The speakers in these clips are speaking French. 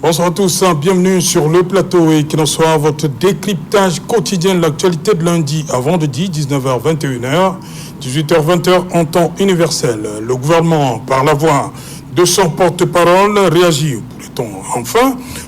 Bonsoir à tous, bienvenue sur le plateau et qu'il en soit votre décryptage quotidien de l'actualité de lundi à vendredi, 19h-21h, 18h-20h en temps universel. Le gouvernement, par la voix de son porte-parole, réagit,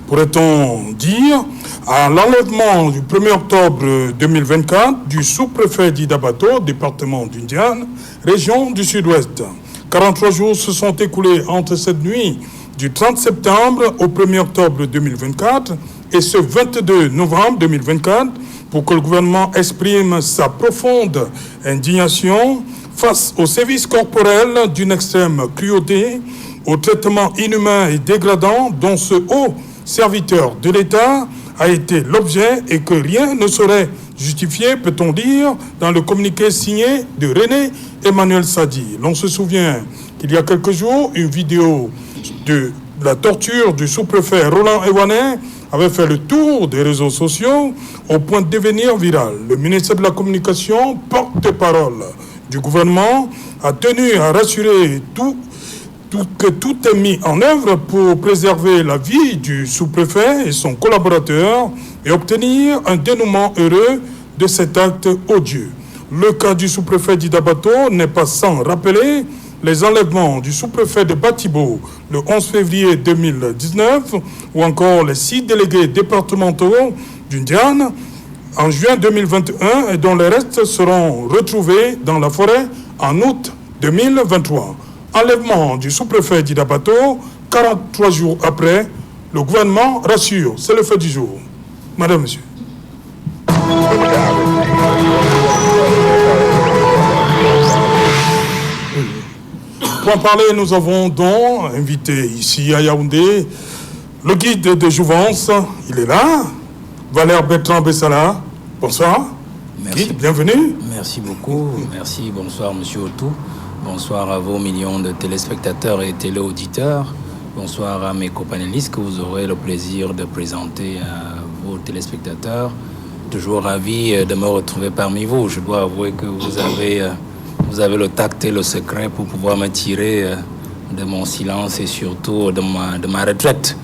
pourrait-on dire, à l'enlèvement du 1er octobre 2024 du sous-préfet d'Idabato, département d'Indiane, région du Sud-Ouest. 43 jours se sont écoulés entre cette nuit du 30 septembre au 1er octobre 2024 et ce 22 novembre 2024 pour que le gouvernement exprime sa profonde indignation face aux services corporels d'une extrême cruauté, au traitement inhumain et dégradant dont ce haut serviteur de l'État a été l'objet et que rien ne saurait justifier, peut-on dire, dans le communiqué signé de René Emmanuel Sadi. L'on se souvient qu'il y a quelques jours, une vidéo de la torture du sous-préfet Roland Ewanet avait fait le tour des réseaux sociaux au point de devenir viral. Le ministère de la Communication, porte-parole du gouvernement, a tenu à rassurer que tout est mis en œuvre pour préserver la vie du sous-préfet et son collaborateur et obtenir un dénouement heureux de cet acte odieux. Le cas du sous-préfet d'Idabato n'est pas sans rappeler les enlèvements du sous-préfet de Batibo le 11 février 2019 ou encore les 6 délégués départementaux d'Indiane en juin 2021 et dont les restes seront retrouvés dans la forêt en août 2023. Enlèvement du sous-préfet d'Idabato, 43 jours après, le gouvernement rassure, c'est le fait du jour. Madame, Monsieur. Pour en parler, nous avons donc invité ici à Yaoundé le guide de Jouvence, il est là, Valère Bertrand Bessala. Bonsoir. Merci. Guide, bienvenue. Merci beaucoup. Merci, bonsoir Monsieur Otou. Bonsoir à vos millions de téléspectateurs et téléauditeurs. Bonsoir à mes copanélistes que vous aurez le plaisir de présenter à vos téléspectateurs. Toujours ravi de me retrouver parmi vous. Je dois avouer que vous avez le tact et le secret pour pouvoir me tirer de mon silence et surtout de ma retraite.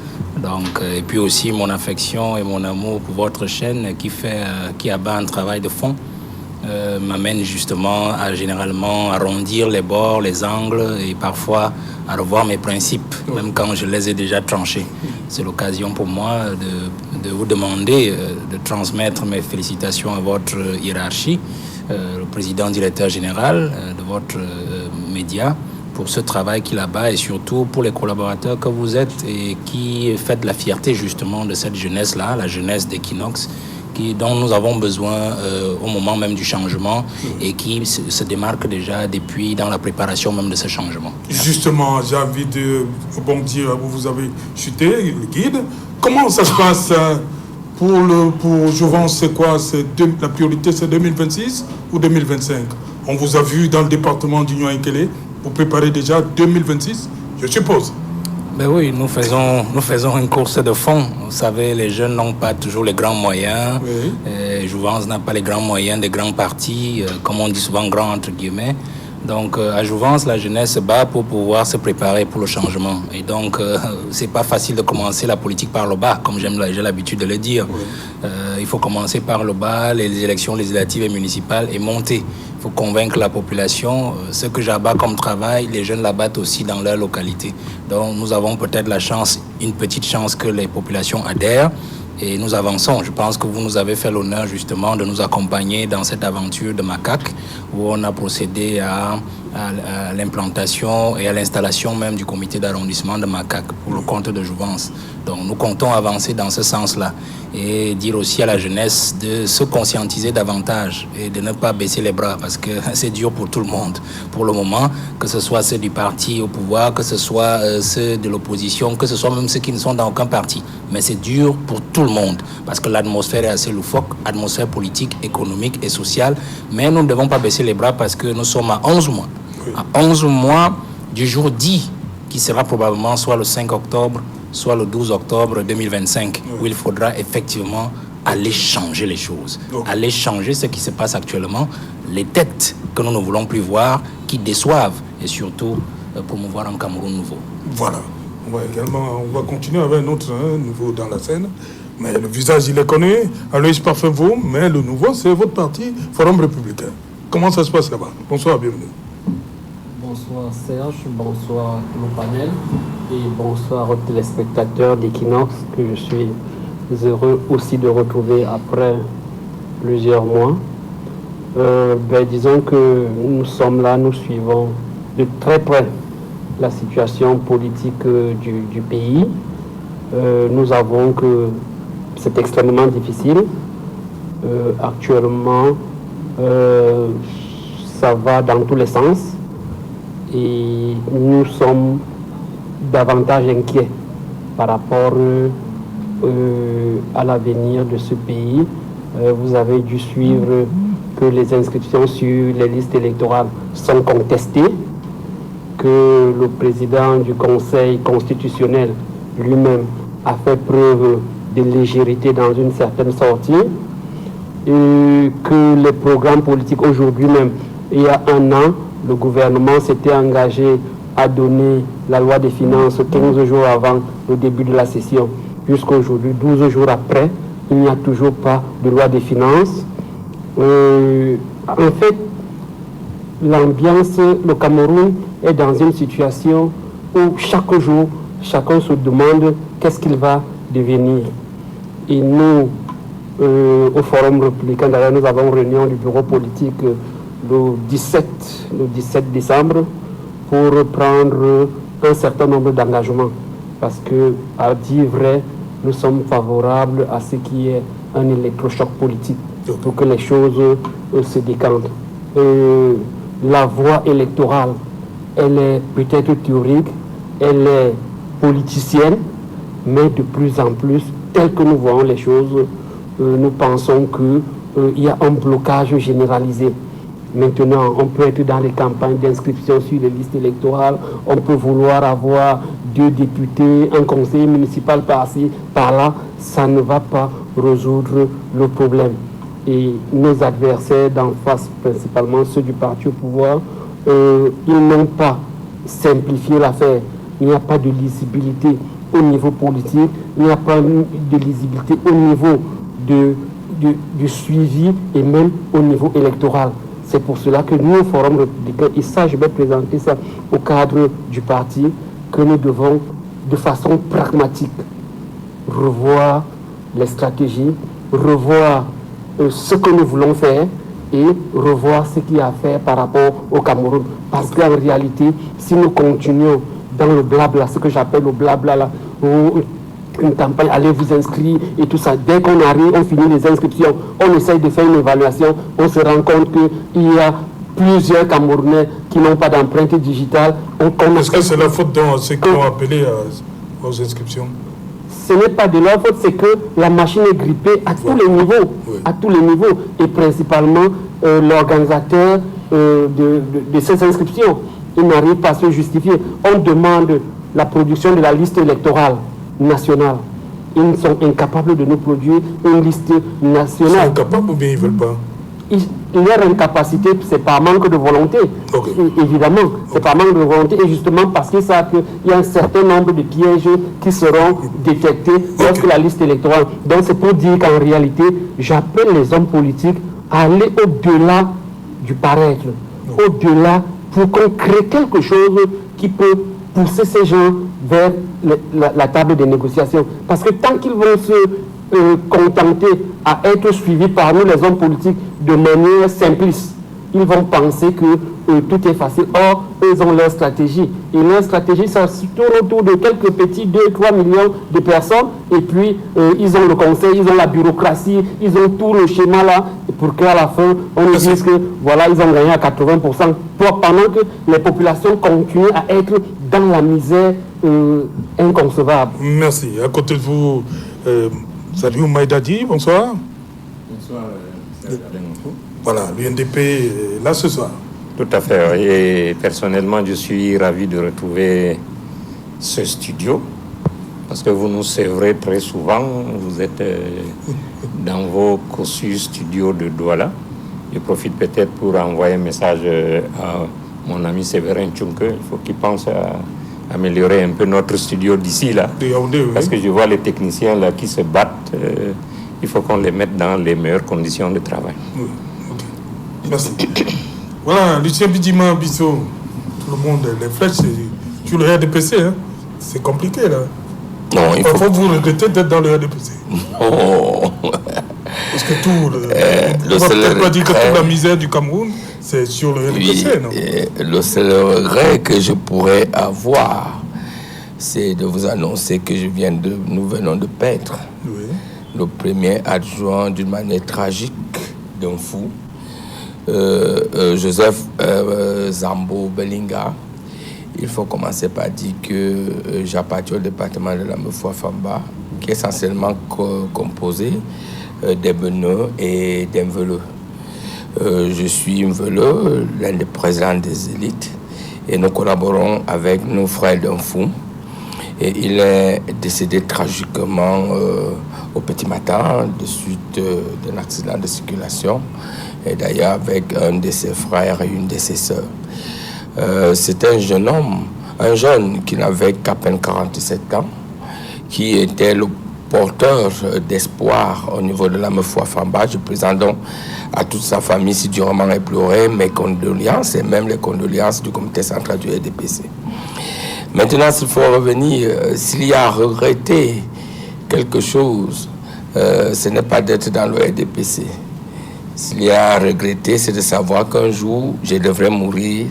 Donc, et puis aussi mon affection et mon amour pour votre chaîne qui abat un travail de fond. M'amène justement à généralement arrondir les bords, les angles et parfois à revoir mes principes, même quand je les ai déjà tranchés. C'est l'occasion pour moi de vous demander de transmettre mes félicitations à votre hiérarchie, le président directeur général de votre média, pour ce travail qu'il a-bas et surtout pour les collaborateurs que vous êtes et qui faites la fierté justement de cette jeunesse-là, la jeunesse d'Equinox, dont nous avons besoin au moment même du changement et qui se démarque déjà depuis dans la préparation même de ce changement. Justement, j'ai envie de rebondir, vous avez chuté, le guide. Comment ça se passe pour Jouvence, c'est quoi? La priorité, c'est 2026 ou 2025? On vous a vu dans le département d'Union Ekele, vous préparez déjà 2026, je suppose. Ben oui, nous faisons une course de fond. Vous savez, les jeunes n'ont pas toujours les grands moyens. Oui. Jouvence n'a pas les grands moyens des grands partis, comme on dit souvent grand entre guillemets. Donc à Jouvence, la jeunesse se bat pour pouvoir se préparer pour le changement. Et donc c'est pas facile de commencer la politique par le bas, comme j'ai l'habitude de le dire. Oui. Il faut commencer par le bas, les élections législatives et municipales, et monter. Il faut convaincre la population. Ce que j'abats comme travail, les jeunes l'abattent aussi dans leur localité. Donc nous avons peut-être une petite chance que les populations adhèrent. Et nous avançons. Je pense que vous nous avez fait l'honneur justement de nous accompagner dans cette aventure de Macaque où on a procédé à l'implantation et à l'installation même du comité d'arrondissement de Macaque pour le compte de Jouvence. Donc nous comptons avancer dans ce sens-là et dire aussi à la jeunesse de se conscientiser davantage et de ne pas baisser les bras parce que c'est dur pour tout le monde pour le moment, que ce soit ceux du parti au pouvoir, que ce soit ceux de l'opposition, que ce soit même ceux qui ne sont dans aucun parti. Mais c'est dur pour tout le monde parce que l'atmosphère est assez loufoque, atmosphère politique, économique et sociale. Mais nous ne devons pas baisser les bras parce que nous sommes à 11 mois. À 11 mois du jour 10, qui sera probablement soit le 5 octobre, soit le 12 octobre 2025, où il faudra effectivement aller changer les choses, aller changer ce qui se passe actuellement, les têtes que nous ne voulons plus voir, qui déçoivent, et surtout promouvoir un Cameroun nouveau. Voilà. On va continuer avec un autre nouveau dans la scène. Mais le visage, il est connu. Aloïs Parfait-Vous, mais le nouveau, c'est votre parti, Forum Républicain. Comment ça se passe là-bas? Bonsoir, bienvenue. Bonsoir Serge, bonsoir le panel et bonsoir aux téléspectateurs d'Equinox que je suis heureux aussi de retrouver après plusieurs mois. Disons que nous sommes là, nous suivons de très près la situation politique du pays. Nous avons que c'est extrêmement difficile. Actuellement, ça va dans tous les sens et nous sommes davantage inquiets par rapport à l'avenir de ce pays. Vous avez dû suivre que les inscriptions sur les listes électorales sont contestées, que le président du Conseil constitutionnel lui-même a fait preuve de légèreté dans une certaine sortie, et que les programmes politiques aujourd'hui même, il y a un an, le gouvernement s'était engagé à donner la loi des finances 15 jours avant le début de la session. Jusqu'aujourd'hui, 12 jours après, il n'y a toujours pas de loi des finances. En fait, l'ambiance, le Cameroun est dans une situation où chaque jour, chacun se demande qu'est-ce qu'il va devenir. Et nous, au Forum républicain, d'ailleurs, nous avons une réunion du bureau politique le 17 décembre pour prendre un certain nombre d'engagements. Parce que, à dire vrai, nous sommes favorables à ce qui est un électrochoc politique pour que les choses se décantent. La voie électorale, elle est peut-être théorique, elle est politicienne, mais de plus en plus, tel que nous voyons les choses, nous pensons qu'il y a un blocage généralisé. Maintenant, on peut être dans les campagnes d'inscription sur les listes électorales, on peut vouloir avoir 2 députés, un conseiller municipal par-ci, par-là, ça ne va pas résoudre le problème. Et nos adversaires d'en face, principalement ceux du parti au pouvoir, ils n'ont pas simplifié l'affaire. Il n'y a pas de lisibilité au niveau politique, il n'y a pas de lisibilité au niveau du suivi et même au niveau électoral. C'est pour cela que nous, au Forum républicain, et ça, je vais présenter ça au cadre du parti, que nous devons, de façon pragmatique, revoir les stratégies, revoir ce que nous voulons faire et revoir ce qu'il y a à faire par rapport au Cameroun. Parce qu'en réalité, si nous continuons dans le blabla, ce que j'appelle le blabla, là, où une campagne, allez vous inscrire et tout ça, dès qu'on arrive, on finit les inscriptions, on essaye de faire une évaluation, on se rend compte qu'il y a plusieurs Camerounais qui n'ont pas d'empreinte digitale. Est-ce que c'est la faute de ceux qui ont appelé aux inscriptions? Ce n'est pas de leur faute, c'est que la machine est grippée à tous les niveaux, à tous les niveaux, et principalement l'organisateur de ces inscriptions. Il n'arrive pas à se justifier. On demande la production de la liste électorale nationale. Ils sont incapables de nous produire une liste nationale. Ils sont incapables ou bien ils ne veulent pas? Leur incapacité, c'est par manque de volonté. Évidemment, c'est par manque de volonté. Et justement parce qu'ils savent qu'il y a un certain nombre de pièges qui seront détectés lorsque la liste électorale. Donc c'est pour dire qu'en réalité, j'appelle les hommes politiques à aller au-delà du paraître. Au-delà pour qu'on crée quelque chose qui peut pousser ces gens vers la table des négociations. Parce que tant qu'ils vont se contenter à être suivis par nous, les hommes politiques, de manière simpliste, ils vont penser que tout est facile. Or, ils ont leur stratégie. Et leur stratégie, ça se tourne autour de quelques petits 2-3 millions de personnes. Et puis, ils ont le conseil, ils ont la bureaucratie, ils ont tout le schéma là, pour qu'à la fin, on nous dise que, voilà, ils ont gagné à 80%. Pendant que les populations continuent à être dans la misère inconcevable. Merci. À côté de vous, Saliou Maïdadi, bonsoir. Bonsoir, Voilà, l'UNDP est là ce soir. Tout à fait. Et personnellement, je suis ravi de retrouver ce studio parce que vous nous sévrez très souvent. Vous êtes dans vos conçus studios de Douala. Je profite peut-être pour envoyer un message à mon ami Séverin Tchunke. Il faut qu'il pense à améliorer un peu notre studio d'ici là. De Yaoundé, oui. Parce que je vois les techniciens là qui se battent. Il faut qu'on les mette dans les meilleures conditions de travail. Oui, ok. Merci. Voilà, Lucien Bidjima Bissot, tout le monde, les flèches, c'est sur le RDPC, hein. C'est compliqué là. Non, il faut vous regretter d'être dans le RDPC. Oh. Parce que tout, on va peut-être pas dire que toute la misère du Cameroun, c'est sur le RDPC, oui, non? Le seul regret que je pourrais avoir, c'est de vous annoncer que nous venons de perdre le premier adjoint d'une manière tragique d'un fou, Joseph Zambo Belinga. Il faut commencer par dire que j'appartiens au département de la Mefoua-Famba, qui est essentiellement composé des Beneux et des Mveleux. Je suis Mveleux, l'un des présidents des élites, et nous collaborons avec nos frères d'un fou. Et il est décédé tragiquement au petit matin de suite d'un accident de circulation, et d'ailleurs avec un de ses frères et une de ses sœurs. C'était un jeune homme, un jeune qui n'avait qu'à peine 47 ans, qui était le porteur d'espoir au niveau de la Mefoua-Famba. Je présente donc à toute sa famille si durement éplorée mes condoléances et même les condoléances du comité central du RDPC. Maintenant, s'il faut revenir, s'il y a regretté quelque chose, ce n'est pas d'être dans le RDPC. S'il y a regretté, c'est de savoir qu'un jour, je devrais mourir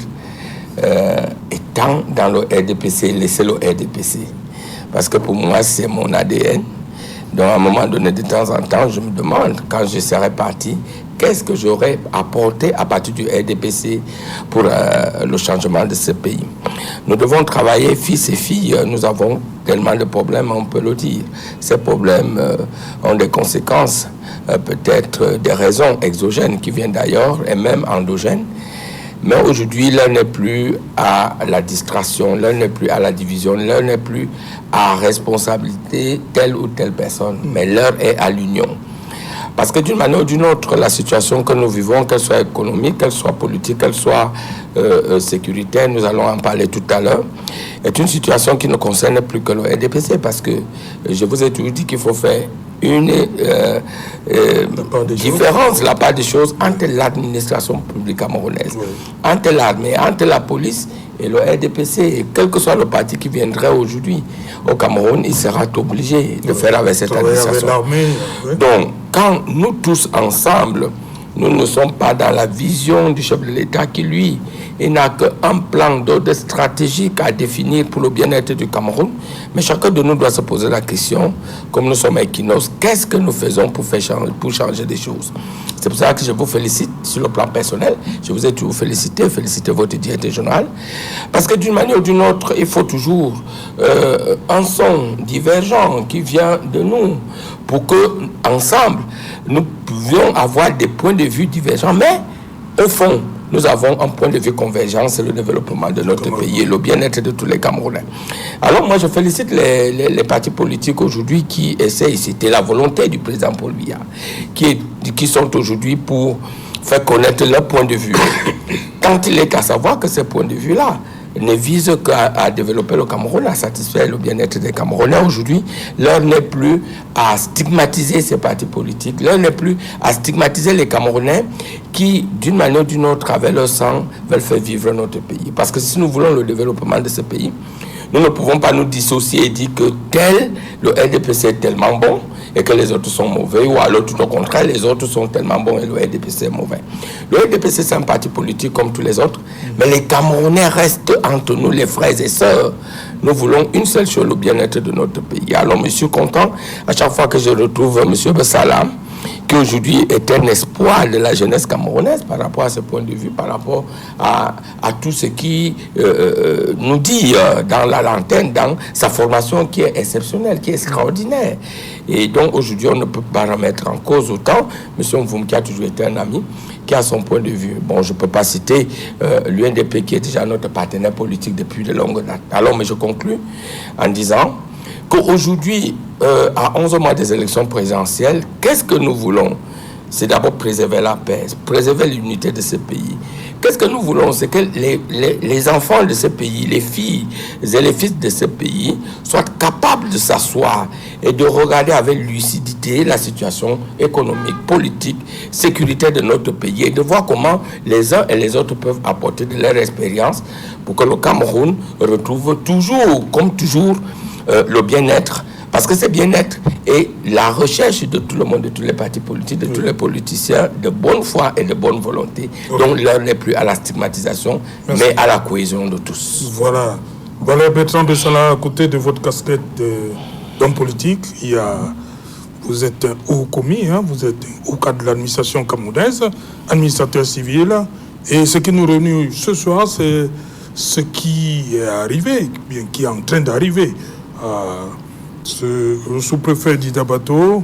étant dans le RDPC, laisser le RDPC. Parce que pour moi, c'est mon ADN. Donc, à un moment donné, de temps en temps, je me demande, quand je serai parti, qu'est-ce que j'aurais apporté à partir du RDPC pour le changement de ce pays. Nous devons travailler, fils et filles. Nous avons tellement de problèmes, on peut le dire. Ces problèmes ont des conséquences, peut-être des raisons exogènes qui viennent d'ailleurs, et même endogènes. Mais aujourd'hui, l'heure n'est plus à la distraction, l'heure n'est plus à la division, l'heure n'est plus à responsabilité telle ou telle personne, mais l'heure est à l'union. Parce que d'une manière ou d'une autre, la situation que nous vivons, qu'elle soit économique, qu'elle soit politique, qu'elle soit sécuritaire, nous allons en parler tout à l'heure, est une situation qui ne concerne plus que le RDPC, parce que je vous ai toujours dit qu'il faut faire une différence, la part des choses entre l'administration publique camerounaise, entre l'armée, entre la police et le RDPC. Et quel que soit le parti qui viendrait aujourd'hui au Cameroun, il sera obligé de faire avec cette administration. Donc, quand nous tous ensemble, nous ne sommes pas dans la vision du chef de l'État qui, lui, il n'a qu'un plan d'ordre stratégique à définir pour le bien-être du Cameroun. Mais chacun de nous doit se poser la question, comme nous sommes à Equinos, qu'est-ce que nous faisons pour changer des choses? C'est pour ça que je vous félicite sur le plan personnel. Je vous ai toujours félicité votre directeur général. Parce que d'une manière ou d'une autre, il faut toujours un son divergent qui vient de nous pour que ensemble nous pouvions avoir des points de vue divergents. Mais au fond, nous avons un point de vue convergent, c'est le développement de notre pays et le bien-être de tous les Camerounais. Alors moi, je félicite les partis politiques aujourd'hui qui essayent, c'était la volonté du président Paul Biya, qui sont aujourd'hui pour faire connaître leur point de vue. Quand il est qu'à savoir que ces points de vue-là ne visent qu'à développer le Cameroun, à satisfaire le bien-être des Camerounais. Aujourd'hui, l'heure n'est plus à stigmatiser ces partis politiques, l'heure n'est plus à stigmatiser les Camerounais qui, d'une manière ou d'une autre, avec leur sang, veulent faire vivre notre pays. Parce que si nous voulons le développement de ce pays, nous ne pouvons pas nous dissocier et dire que le RDPC est tellement bon et que les autres sont mauvais, ou alors tout au contraire, les autres sont tellement bons et le RDPC est mauvais. Le RDPC, c'est un parti politique comme tous les autres, mais les Camerounais restent entre nous, les frères et sœurs. Nous voulons une seule chose, le bien-être de notre pays. Alors, je suis content, à chaque fois que je retrouve M. Bessalam, qui aujourd'hui est un espoir de la jeunesse camerounaise par rapport à ce point de vue, par rapport à tout ce qui nous dit dans la lanterne, dans sa formation qui est exceptionnelle, qui est extraordinaire. Et donc aujourd'hui, on ne peut pas remettre en cause autant M. Mvoum, qui a toujours été un ami, qui a son point de vue. Bon, je ne peux pas citer l'UNDP, qui est déjà notre partenaire politique depuis de longues dates. Alors, mais je conclus en disant qu'aujourd'hui, à 11 mois des élections présidentielles, qu'est-ce que nous voulons? C'est d'abord préserver la paix, préserver l'unité de ce pays, qu'est-ce que nous voulons? C'est que les enfants de ce pays, les filles et les fils de ce pays soient capables de s'asseoir et de regarder avec lucidité la situation économique, politique, sécuritaire de notre pays et de voir comment les uns et les autres peuvent apporter de leur expérience pour que le Cameroun retrouve toujours, comme toujours, le bien-être. Parce que c'est bien-être et la recherche de tout le monde, de tous les partis politiques, de tous les politiciens, de bonne foi et de bonne volonté. Donc l'heure n'est plus à la stigmatisation, mais à la cohésion de tous. Voilà. Voilà, Bertrand de Salah, à côté de votre casquette d'homme politique, vous êtes un haut commis, vous êtes un haut cadre de l'administration camerounaise, administrateur civil. Et ce qui nous réunit ce soir, c'est ce qui est arrivé, bien qui est en train d'arriver. Le sous-préfet d'Idabato,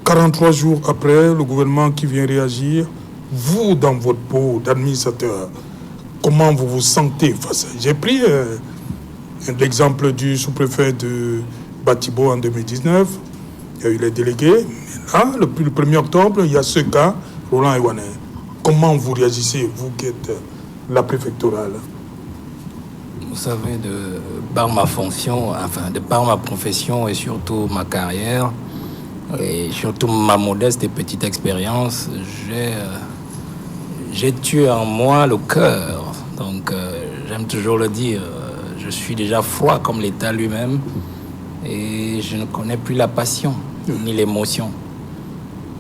43 jours après, le gouvernement qui vient réagir, vous, dans votre peau d'administrateur, comment vous vous sentez face à... J'ai pris l'exemple du sous-préfet de Batibo en 2019, il y a eu les délégués, mais là, le 1er octobre, il y a ce cas, Roland Ewané. Comment vous réagissez, vous qui êtes la préfectorale? Vous savez, de par ma fonction, de par ma profession et surtout ma carrière, et surtout ma modeste et petite expérience, j'ai tué en moi le cœur. Donc, j'aime toujours le dire, je suis déjà froid comme l'État lui-même et je ne connais plus la passion ni l'émotion.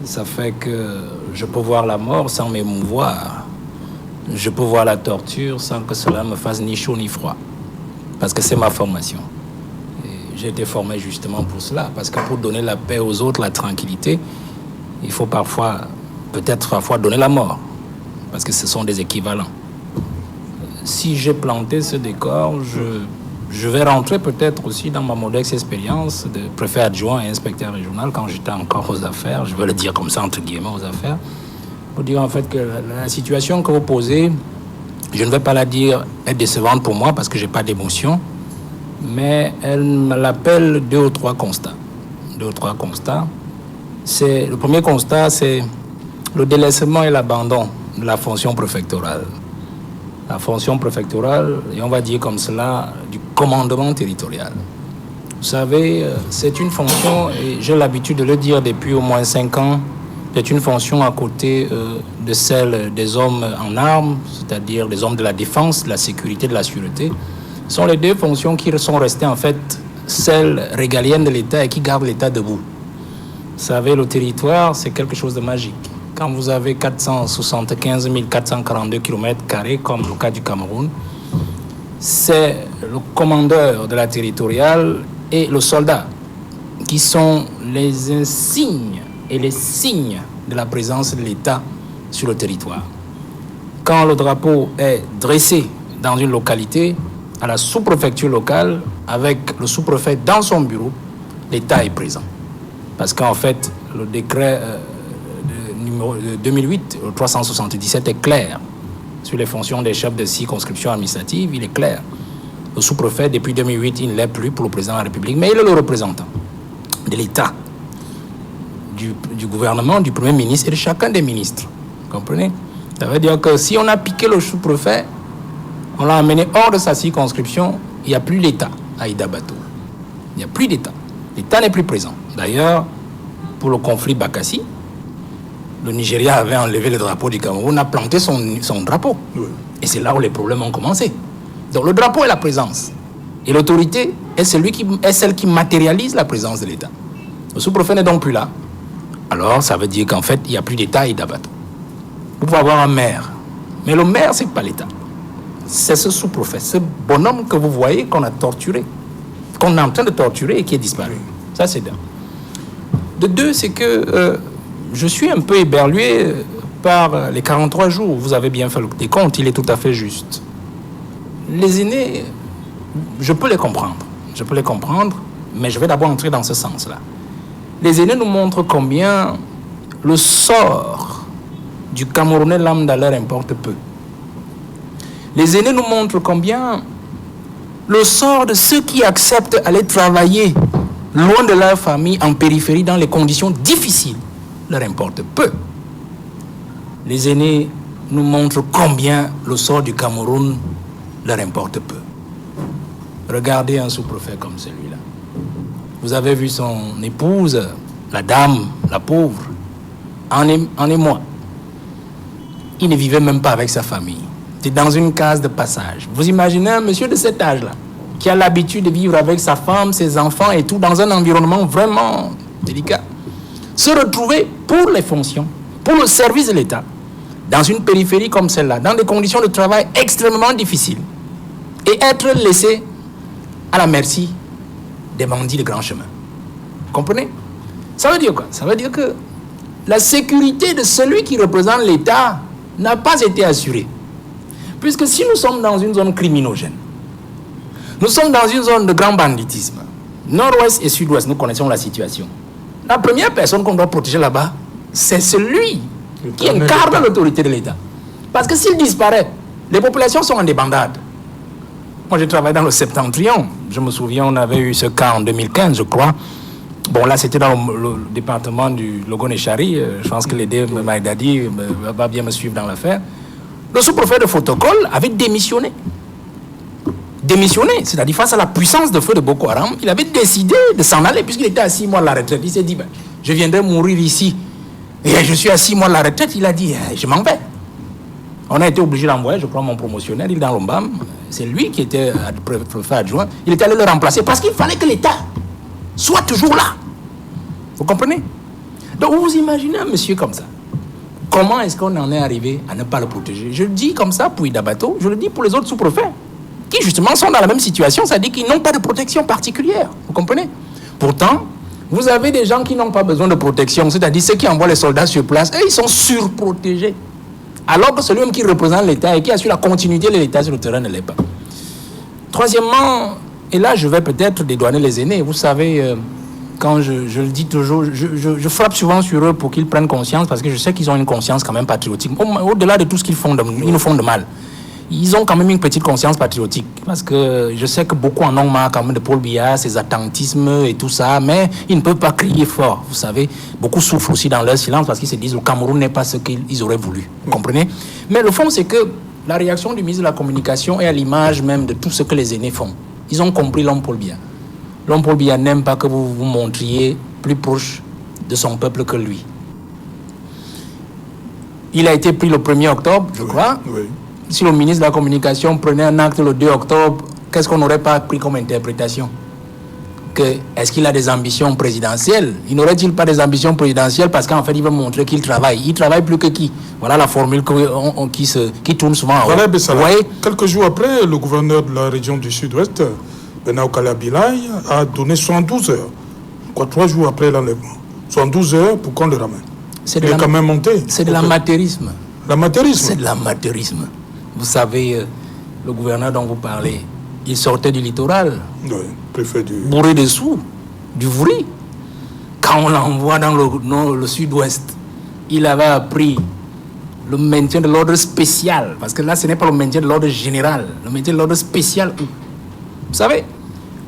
Ça fait que je peux voir la mort sans m'émouvoir. Je peux voir la torture sans que cela me fasse ni chaud ni froid. Parce que c'est ma formation. J'ai été formé justement pour cela. Parce que pour donner la paix aux autres, la tranquillité, il faut peut-être parfois donner la mort. Parce que ce sont des équivalents. Si j'ai planté ce décor, je vais rentrer peut-être aussi dans ma modeste expérience de préfet adjoint et inspecteur régional quand j'étais encore aux affaires. Je veux le dire comme ça, entre guillemets, aux affaires. Pour dire en fait que la situation que vous posez, je ne vais pas la dire être décevante pour moi parce que je n'ai pas d'émotion, mais elle me l'appelle 2 ou 3 constats. 2 ou 3 constats. Le premier constat, c'est le délaissement et l'abandon de la fonction préfectorale. La fonction préfectorale, et on va dire comme cela, du commandement territorial. Vous savez, c'est une fonction, et j'ai l'habitude de le dire depuis au moins 5 ans, c'est une fonction à côté de celle des hommes en armes, c'est-à-dire des hommes de la défense, de la sécurité, de la sûreté. Ce sont les 2 fonctions qui sont restées en fait celles régaliennes de l'État et qui gardent l'État debout. Vous savez, le territoire, c'est quelque chose de magique. Quand vous avez 475 442 km² comme le cas du Cameroun, c'est le commandeur de la territoriale et le soldat qui sont les insignes et les signes de la présence de l'État sur le territoire. Quand le drapeau est dressé dans une localité, à la sous-préfecture locale, avec le sous-préfet dans son bureau, l'État est présent. Parce qu'en fait, le décret de 2008, 377 est clair. Sur les fonctions des chefs de circonscription administrative, il est clair. Le sous-préfet, depuis 2008, il ne l'est plus pour le président de la République, mais il est le représentant de l'État, du gouvernement, du Premier ministre et de chacun des ministres. Vous comprenez? Ça veut dire que si on a piqué le sous-préfet, on l'a amené hors de sa circonscription, il n'y a plus l'État à Idabato. Il n'y a plus d'État. L'État n'est plus présent. D'ailleurs, pour le conflit Bakassi, le Nigeria avait enlevé le drapeau du Cameroun, a planté son drapeau. Oui. Et c'est là où les problèmes ont commencé. Donc le drapeau est la présence. Et l'autorité est celle qui matérialise la présence de l'État. Le sous-préfet n'est donc plus là. Alors, ça veut dire qu'en fait, il n'y a plus d'État à Idabato. Vous pouvez avoir un maire. Mais le maire, ce n'est pas l'État. C'est ce sous-préfet, ce bonhomme que vous voyez qu'on a torturé, qu'on est en train de torturer et qui est disparu. Ça, c'est d'un. De 2, c'est que je suis un peu éberlué par les 43 jours. Vous avez bien fait le décompte, il est tout à fait juste. Les aînés, je peux les comprendre. Je peux les comprendre, mais je vais d'abord entrer dans ce sens-là. Les aînés nous montrent combien le sort du Camerounais lambda leur importe peu. Les aînés nous montrent combien le sort de ceux qui acceptent d'aller travailler loin de leur famille, en périphérie, dans les conditions difficiles, leur importe peu. Les aînés nous montre combien le sort du Cameroun leur importe peu. Regardez un sous-préfet comme celui-là. Vous avez vu son épouse, la dame, la pauvre, en émoi. Il ne vivait même pas avec sa famille. C'était dans une case de passage. Vous imaginez un monsieur de cet âge-là, qui a l'habitude de vivre avec sa femme, ses enfants et tout, dans un environnement vraiment délicat, se retrouver pour les fonctions, pour le service de l'État, dans une périphérie comme celle-là, dans des conditions de travail extrêmement difficiles, et être laissé à la merci des bandits de grand chemin. Vous comprenez? Ça veut dire quoi? Ça veut dire que la sécurité de celui qui représente l'État n'a pas été assurée. Puisque si nous sommes dans une zone criminogène, nous sommes dans une zone de grand banditisme, nord-ouest et sud-ouest, nous connaissons la situation. La première personne qu'on doit protéger là-bas, c'est celui qui incarne l'autorité de l'État. Parce que s'il disparaît, les populations sont en débandade. Moi, j'ai travaillé dans le Septentrion. Je me souviens, on avait eu ce cas en 2015, je crois. Bon, là, c'était dans le département du Logon-Echari. Je pense que l'aider Maïdadi va bien me suivre dans l'affaire. Le sous-préfet de Fotokol avait démissionné. Démissionné, c'est-à-dire face à la puissance de feu de Boko Haram, il avait décidé de s'en aller puisqu'il était à 6 mois de la retraite. Il s'est dit, ben, je viendrai mourir ici. Et je suis à 6 mois de la retraite. Il a dit, je m'en vais. On a été obligé d'envoyer, je crois, mon promotionnaire, il est dans l'Ombam. C'est lui qui était préfet adjoint. Il était allé le remplacer parce qu'il fallait que l'État soit toujours là. Vous comprenez? Donc vous imaginez un monsieur comme ça. Comment est-ce qu'on en est arrivé à ne pas le protéger? Je le dis comme ça pour Ida Bato, je le dis pour les autres sous-préfets, qui justement sont dans la même situation, c'est-à-dire qu'ils n'ont pas de protection particulière. Vous comprenez? Pourtant, vous avez des gens qui n'ont pas besoin de protection, c'est-à-dire ceux qui envoient les soldats sur place, et ils sont surprotégés. Alors que celui-même qui représente l'État et qui assure la continuité de l'État sur le terrain ne l'est pas. Troisièmement, et là je vais peut-être dédouaner les aînés, vous savez, quand je le dis toujours, je frappe souvent sur eux pour qu'ils prennent conscience, parce que je sais qu'ils ont une conscience quand même patriotique. Au-delà de tout ce qu'ils font, ils nous font de mal. Ils ont quand même une petite conscience patriotique, parce que je sais que beaucoup en ont marre quand même de Paul Biya, ses attentismes et tout ça, mais ils ne peuvent pas crier fort, vous savez. Beaucoup souffrent aussi dans leur silence parce qu'ils se disent que le Cameroun n'est pas ce qu'ils auraient voulu, vous comprenez? Mais le fond, c'est que la réaction du ministre de la Communication est à l'image même de tout ce que les aînés font. Ils ont compris l'homme Paul Biya. L'homme Paul Biya n'aime pas que vous vous montriez plus proche de son peuple que lui. Il a été pris le 1er octobre, je crois. Oui. Si le ministre de la Communication prenait un acte le 2 octobre, qu'est-ce qu'on n'aurait pas pris comme interprétation? Est-ce qu'il a des ambitions présidentielles? Il n'aurait-il pas des ambitions présidentielles parce qu'en fait, il veut montrer qu'il travaille. Il travaille plus que qui? Voilà la formule qui tourne souvent en Voilà, haut. quelques jours après, le gouverneur de la région du Sud-Ouest, Benao Kalabilay, a donné 72 heures. Quoi, 3 jours après l'enlèvement. 72 heures pour qu'on le ramène. Il est quand même monté. C'est de l'amateurisme. L'amateurisme? C'est de l'amateurisme. Vous savez, le gouverneur dont vous parlez, il sortait du littoral, Oui, préfet du... bourré de sous, du vrille. Quand on l'envoie dans le sud-ouest, il avait appris le maintien de l'ordre spécial, parce que là, ce n'est pas le maintien de l'ordre général, le maintien de l'ordre spécial. Vous savez,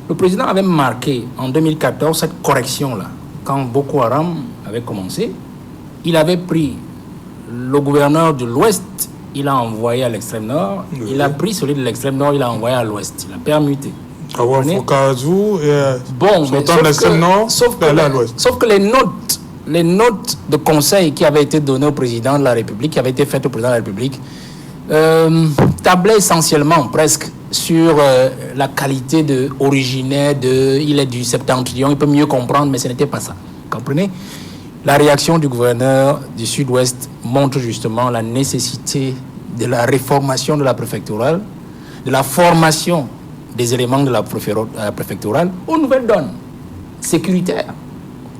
le président avait marqué en 2014 cette correction-là. Quand Boko Haram avait commencé, il avait pris le gouverneur de l'Ouest, il a envoyé à l'extrême nord. Oui. Il a pris celui de l'extrême nord, il a envoyé à l'ouest. Il a permuté. Bon, sauf que les notes de conseil qui avaient été données au président de la République, qui avaient été faites au président de la République, tablaient essentiellement presque sur la qualité originaire il est du Septentrion, il peut mieux comprendre, mais ce n'était pas ça. Vous comprenez? La réaction du gouverneur du Sud-Ouest montre justement la nécessité de la réformation de la préfectorale, de la formation des éléments de la préfectorale aux nouvelles donnes sécuritaires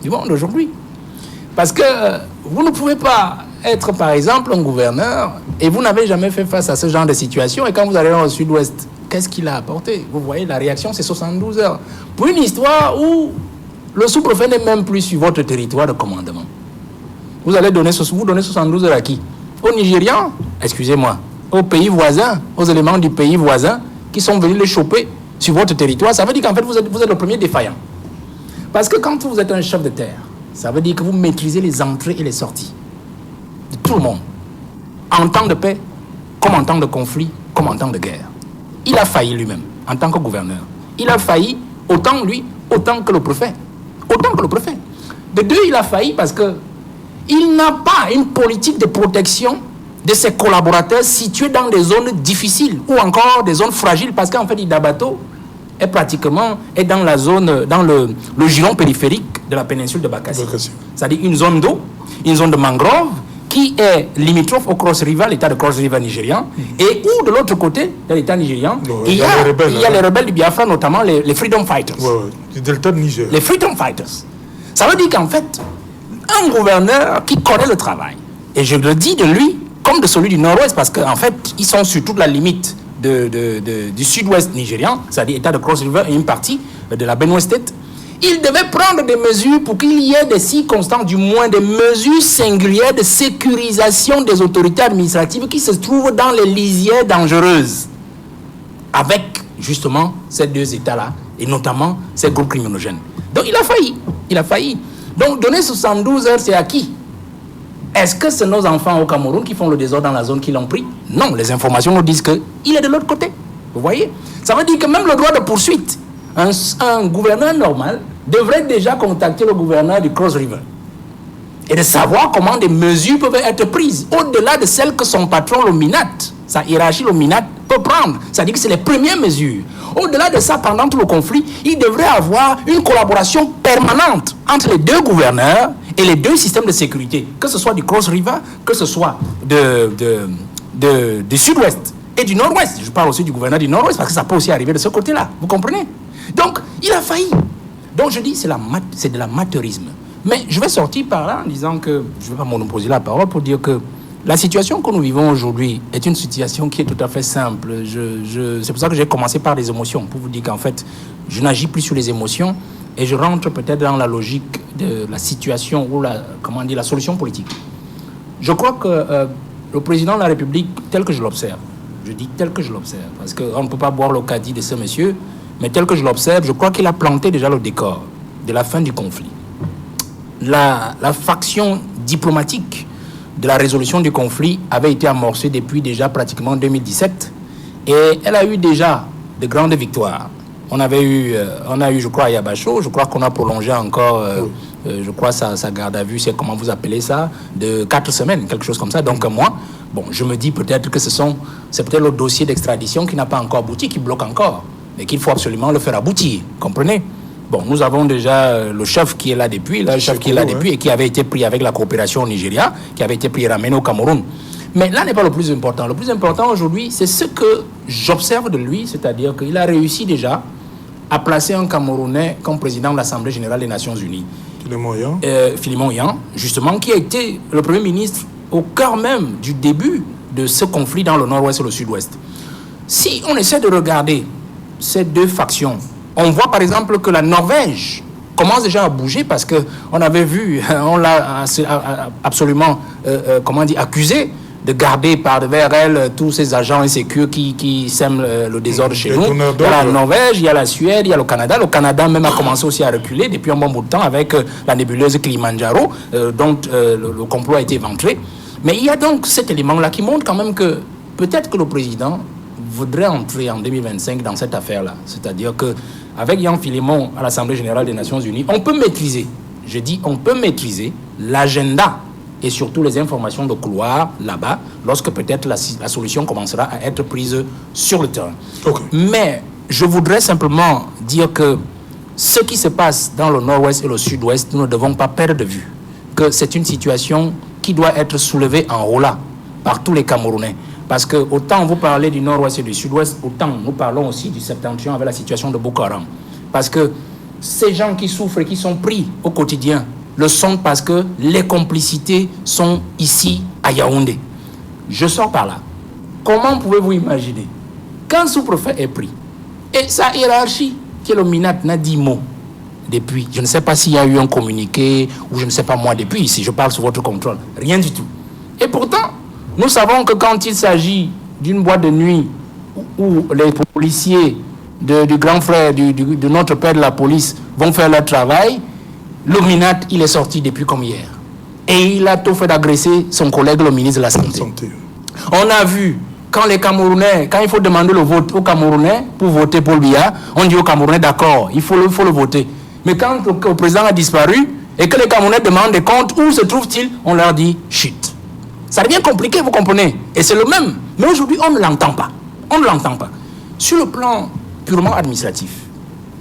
du monde aujourd'hui. Parce que vous ne pouvez pas être, par exemple, un gouverneur et vous n'avez jamais fait face à ce genre de situation, et quand vous allez dans le Sud-Ouest, qu'est-ce qu'il a apporté? Vous voyez, la réaction, c'est 72 heures. Pour une histoire où le sous-préfet n'est même plus sur votre territoire de commandement. Vous donnez 72 heures à qui? Aux Nigérians, excusez-moi, aux pays voisins, aux éléments du pays voisin qui sont venus les choper sur votre territoire. Ça veut dire qu'en fait, vous êtes le premier défaillant. Parce que quand vous êtes un chef de terre, ça veut dire que vous maîtrisez les entrées et les sorties de tout le monde. en temps de paix, comme en temps de conflit, comme en temps de guerre. Il a failli lui-même, en tant que gouverneur. Il a failli autant lui, autant que le préfet. Autant que le préfet. De deux, il a failli parce que il n'a pas une politique de protection de ses collaborateurs situés dans des zones difficiles ou encore des zones fragiles, parce qu'en fait, Idabato est dans la zone, dans le giron périphérique de la péninsule de Bakassi. C'est-à-dire une zone d'eau, une zone de mangrove qui est limitrophe au Cross River, l'état de Cross River nigérian, et où de l'autre côté de l'état nigérian, il y a les rebelles du Biafra, notamment les Freedom Fighters. Du delta de Niger. Les Freedom Fighters. Ça veut dire qu'en fait, un gouverneur qui connaît le travail, et je le dis de lui, comme de celui du nord-ouest, parce qu'en fait, ils sont sur toute la limite du sud-ouest nigérian, c'est-à-dire l'état de Cross River et une partie de la Benue State, il devait prendre des mesures pour qu'il y ait des circonstances, du moins des mesures singulières de sécurisation des autorités administratives qui se trouvent dans les lisières dangereuses, avec justement ces deux États-là, et notamment ces groupes criminogènes. Donc il a failli. Donc donner 72 heures, c'est à qui? Est-ce que c'est nos enfants au Cameroun qui font le désordre dans la zone qui l'ont pris? Non, les informations nous disent qu'il est de l'autre côté. Vous voyez? Ça veut dire que même le droit de poursuite, un gouverneur normal devrait déjà contacter le gouverneur du Cross River et de savoir comment des mesures peuvent être prises, au-delà de celles que son patron, le MINAT, sa hiérarchie, le MINAT, peut prendre. C'est-à-dire que c'est les premières mesures. Au-delà de ça, pendant tout le conflit, il devrait avoir une collaboration permanente entre les deux gouverneurs et les deux systèmes de sécurité, que ce soit du Cross River, que ce soit du sud-ouest et du nord-ouest. Je parle aussi du gouverneur du nord-ouest, parce que ça peut aussi arriver de ce côté-là. Vous comprenez? Donc, il a failli. Donc, je dis, c'est de l'amateurisme. Mais je vais sortir par là en disant que, je ne vais pas monopoliser la parole pour dire que la situation que nous vivons aujourd'hui est une situation qui est tout à fait simple. C'est pour ça que j'ai commencé par les émotions, pour vous dire qu'en fait, je n'agis plus sur les émotions et je rentre peut-être dans la logique de la situation ou la solution politique. Je crois que le président de la République, tel que je l'observe, je dis tel que je l'observe, parce qu'on ne peut pas boire le caddie de ce monsieur, mais tel que je l'observe, je crois qu'il a planté déjà le décor de la fin du conflit. La faction diplomatique de la résolution du conflit avait été amorcée depuis déjà pratiquement 2017 et elle a eu déjà de grandes victoires. On a eu, je crois, à Yabacho, je crois qu'on a prolongé encore, je crois, sa garde à vue, c'est comment vous appelez ça, de 4 semaines, quelque chose comme ça. Donc moi, bon, je me dis peut-être que c'est peut-être le dossier d'extradition qui n'a pas encore abouti, qui bloque encore, mais qu'il faut absolument le faire aboutir, comprenez? Bon, nous avons déjà le chef qui est là depuis, et qui avait été pris avec la coopération au Nigeria, qui avait été pris et ramené au Cameroun. Mais là n'est pas le plus important. Le plus important aujourd'hui, c'est ce que j'observe de lui, c'est-à-dire qu'il a réussi déjà à placer un Camerounais comme président de l'Assemblée générale des Nations Unies. Philémon Yan, justement, qui a été le Premier ministre au cœur même du début de ce conflit dans le nord-ouest et le sud-ouest. Si on essaie de regarder ces deux factions, on voit par exemple que la Norvège commence déjà à bouger parce qu'on avait vu, on l'a absolument accusé de garder par devers elle tous ces agents insécures qui sèment le désordre chez nous. Il y a la Norvège, il y a la Suède, il y a le Canada. Le Canada même a commencé aussi à reculer depuis un bon bout de temps avec la nébuleuse Kilimanjaro, dont le complot a été éventré. Mais il y a donc cet élément-là qui montre quand même que peut-être que le président voudrait entrer en 2025 dans cette affaire-là. C'est-à-dire qu'avec Yan Philémon à l'Assemblée générale des Nations Unies, on peut maîtriser, je dis on peut maîtriser l'agenda et surtout les informations de couloir là-bas, lorsque peut-être la solution commencera à être prise sur le terrain. Okay. Mais je voudrais simplement dire que ce qui se passe dans le nord-ouest et le sud-ouest, nous ne devons pas perdre de vue que c'est une situation qui doit être soulevée en haut là, par tous les Camerounais. Parce que autant vous parlez du nord-ouest et du sud-ouest, autant nous parlons aussi du septentrion avec la situation de Boko Haram. Parce que ces gens qui souffrent et qui sont pris au quotidien le sont parce que les complicités sont ici à Yaoundé. Je sors par là. Comment pouvez-vous imaginer qu'un sous-préfet est pris et sa hiérarchie, qui est le MINAT, n'a dit mot depuis. Je ne sais pas s'il y a eu un communiqué ou je ne sais pas moi depuis ici, je parle sous votre contrôle. Rien du tout. Et pourtant, nous savons que quand il s'agit d'une boîte de nuit où les policiers du grand frère, de notre père de la police vont faire leur travail, le MINAT, il est sorti depuis comme hier. Et il a tout fait d'agresser son collègue, le ministre de la Santé. On a vu, quand les Camerounais, quand il faut demander le vote aux Camerounais pour voter Paul Biya, on dit aux Camerounais, d'accord, il faut le voter. Mais quand le président a disparu et que les Camerounais demandent des comptes, où se trouve-t-il? On leur dit, shit. Ça devient compliqué, vous comprenez? Et c'est le même. Mais aujourd'hui, on ne l'entend pas. On ne l'entend pas. Sur le plan purement administratif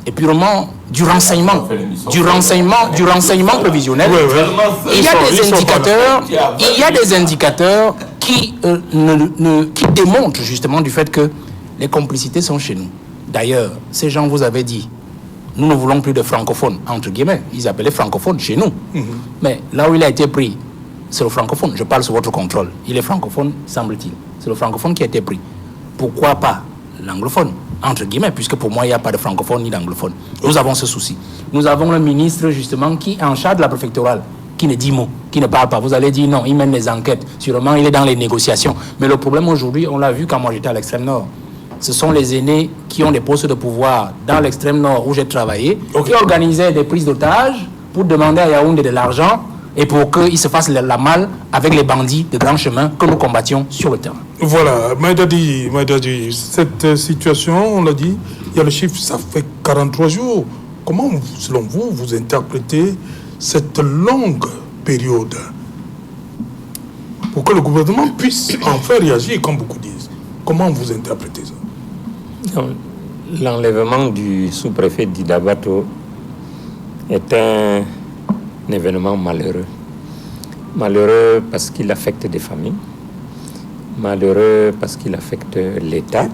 et purement du renseignement prévisionnel, il y a des indicateurs qui démontrent justement du fait que les complicités sont chez nous. D'ailleurs, ces gens vous avaient dit, nous ne voulons plus de francophones, entre guillemets. Ils appelaient francophones chez nous. Mais là où il a été pris, c'est le francophone. Je parle sous votre contrôle. Il est francophone, semble-t-il. C'est le francophone qui a été pris. Pourquoi pas l'anglophone, entre guillemets, puisque pour moi, il n'y a pas de francophone ni d'anglophone. Nous avons ce souci. Nous avons le ministre, justement, qui est en charge de la préfectorale, qui ne dit mot, qui ne parle pas. Vous allez dire non, il mène les enquêtes. Sûrement, il est dans les négociations. Mais le problème aujourd'hui, on l'a vu quand moi j'étais à l'extrême nord. Ce sont les aînés qui ont des postes de pouvoir dans l'extrême nord où j'ai travaillé, qui organisaient des prises d'otages pour demander à Yaoundé de l'argent et pour qu'ils se fassent la malle avec les bandits de grands chemins que nous combattions sur le terrain. Voilà, Maïdadi, cette situation, on l'a dit, il y a le chiffre, ça fait 43 jours. Comment, selon vous, vous interprétez cette longue période pour que le gouvernement puisse enfin réagir, comme beaucoup disent? Comment vous interprétez ça? L'enlèvement du sous-préfet d'Idabato est un événement malheureux. Malheureux parce qu'il affecte des familles, malheureux parce qu'il affecte l'État,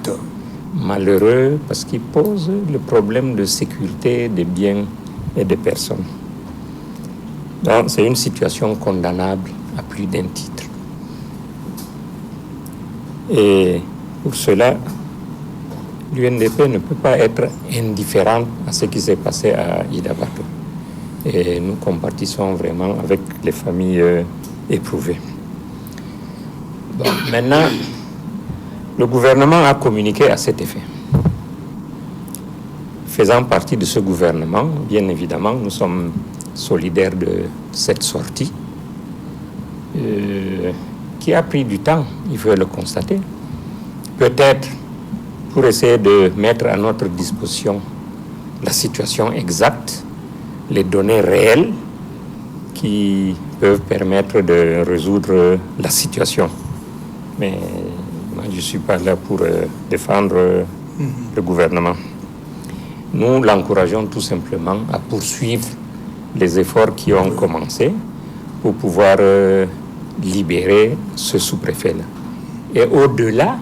malheureux parce qu'il pose le problème de sécurité des biens et des personnes. Donc, c'est une situation condamnable à plus d'un titre. Et pour cela, l'UNDP ne peut pas être indifférente à ce qui s'est passé à Idabato. Et nous compatissons vraiment avec les familles éprouvées. Bon, maintenant, le gouvernement a communiqué à cet effet. Faisant partie de ce gouvernement, bien évidemment, nous sommes solidaires de cette sortie qui a pris du temps, il faut le constater. Peut-être pour essayer de mettre à notre disposition la situation exacte, les données réelles qui peuvent permettre de résoudre la situation. Mais moi, je ne suis pas là pour défendre le gouvernement. Nous l'encourageons tout simplement à poursuivre les efforts qui ont commencé pour pouvoir libérer ce sous-préfet-là. Et au-delà,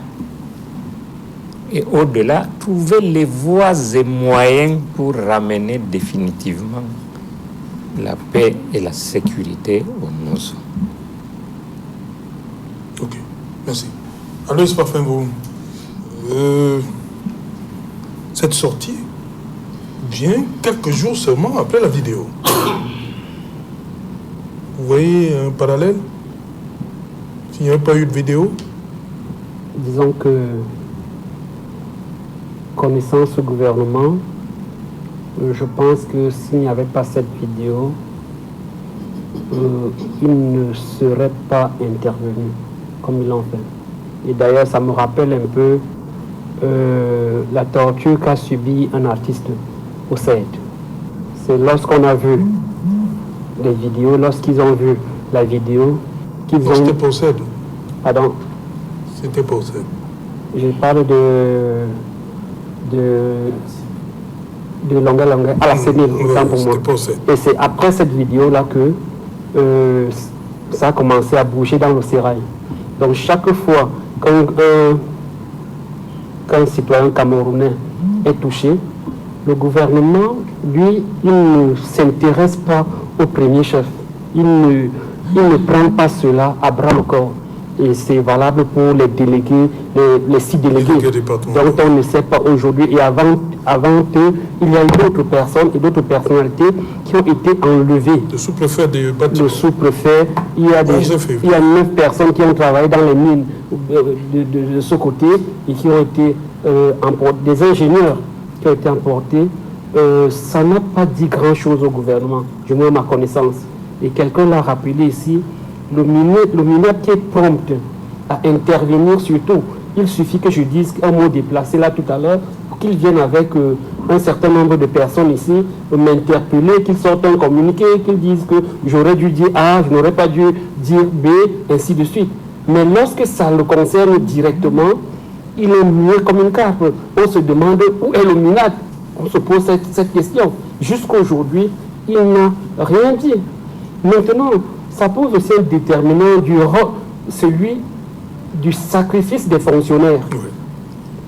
trouver les voies et moyens pour ramener définitivement la paix et la sécurité au Nozo. Ok, merci. Alors, c'est parfait, vous. Cette sortie vient quelques jours seulement après la vidéo. Vous voyez un parallèle? S'il n'y avait pas eu de vidéo? Disons que, connaissant ce gouvernement, je pense que s'il n'y avait pas cette vidéo, ils ne seraient pas intervenus comme ils l'ont fait. Et d'ailleurs, ça me rappelle un peu la torture qu'a subi un artiste au CED. C'est lorsqu'on a vu les vidéos, lorsqu'ils ont vu la vidéo, qu'ils ont... C'était pour CED. Pardon? C'était pour CED. Je parle de longueur à la CENIL, autant pour moi. Et c'est après cette vidéo-là que ça a commencé à bouger dans le sérail. Donc chaque fois qu'un citoyen camerounais est touché, le gouvernement, lui, il ne s'intéresse pas au premier chef. Il ne prend pas cela à bras le corps. Et c'est valable pour les délégués, les 6 délégués. Donc on ne sait pas aujourd'hui. Et avant eux, il y a eu d'autres personnes et d'autres personnalités qui ont été enlevées. Le sous-préfet de bâtiment. Le sous-préfet, il y a 9 personnes qui ont travaillé dans les mines de ce côté et qui ont été emportés, des ingénieurs qui ont été emportés. Ça n'a pas dit grand-chose au gouvernement, du moins à ma connaissance. Et quelqu'un l'a rappelé ici. Le ministre qui est prompt à intervenir surtout. Il suffit que je dise un mot déplacé là tout à l'heure, qu'ils viennent avec un certain nombre de personnes ici m'interpeller, qu'ils sortent un communiqué, qu'ils disent que j'aurais dû dire A, je n'aurais pas dû dire B, ainsi de suite. Mais lorsque ça le concerne directement, il est muet comme une carpe. On se demande où est le minade. On se pose cette question. Jusqu'à aujourd'hui, il n'a rien dit. Maintenant, ça pose aussi un déterminant celui du sacrifice des fonctionnaires. Oui.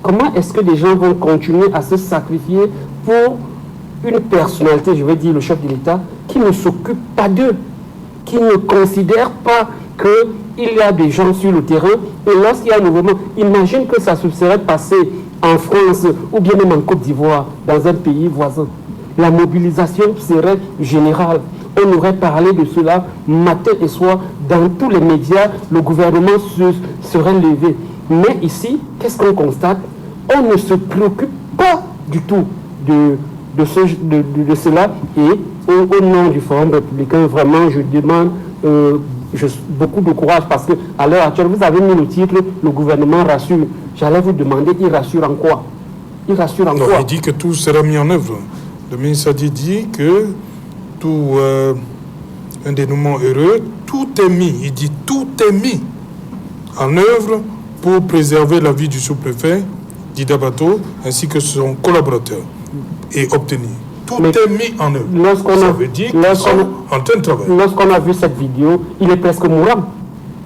Comment est-ce que des gens vont continuer à se sacrifier pour une personnalité, je vais dire le chef de l'État, qui ne s'occupe pas d'eux, qui ne considère pas qu'il y a des gens sur le terrain, et lorsqu'il y a un mouvement, imagine que ça se serait passé en France ou bien même en Côte d'Ivoire, dans un pays voisin. La mobilisation serait générale. On aurait parlé de cela matin et soir dans tous les médias, le gouvernement serait levé. Mais ici, qu'est-ce qu'on constate? On ne se préoccupe pas du tout de cela. Et au nom du Forum républicain, vraiment, je demande beaucoup de courage parce qu'à l'heure actuelle, vous avez mis le titre « Le gouvernement rassure ». J'allais vous demander, il rassure en quoi? Il rassure en quoi? Il dit que tout sera mis en œuvre. Le ministre a dit que tout un dénouement heureux, tout est mis. Il dit tout est mis en œuvre pour préserver la vie du sous-préfet Dida Bato ainsi que son collaborateur et obtenir. Tout est mis en œuvre. Ça veut dire qu'ils sont en train de travailler. Lorsqu'on a vu cette vidéo, il est presque mourant.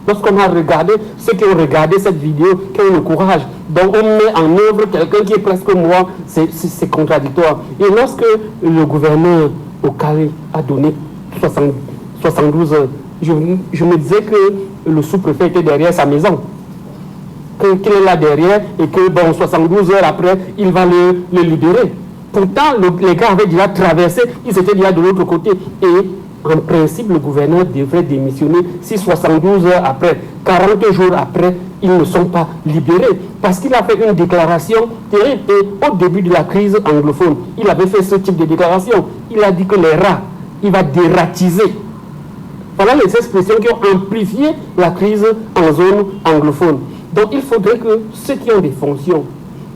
Lorsqu'on a regardé, ceux qui ont regardé cette vidéo, qui ont le courage. Donc on met en œuvre quelqu'un qui est presque mourant, c'est contradictoire. Et lorsque le gouverneur au Calais a donné 72 heures, je me disais que le sous-préfet était derrière sa maison. Qu'il est là derrière et que, 72 heures après, il va le libérer. Pourtant, les gars avaient déjà traversé, ils étaient déjà de l'autre côté. Et en principe, le gouverneur devrait démissionner si 72 heures après, 40 jours après, ils ne sont pas libérés. Parce qu'il a fait une déclaration terrible. Et au début de la crise anglophone, il avait fait ce type de déclaration. Il a dit que les rats, il va dératiser. Voilà les expressions qui ont amplifié la crise en zone anglophone. Donc il faudrait que ceux qui ont des fonctions,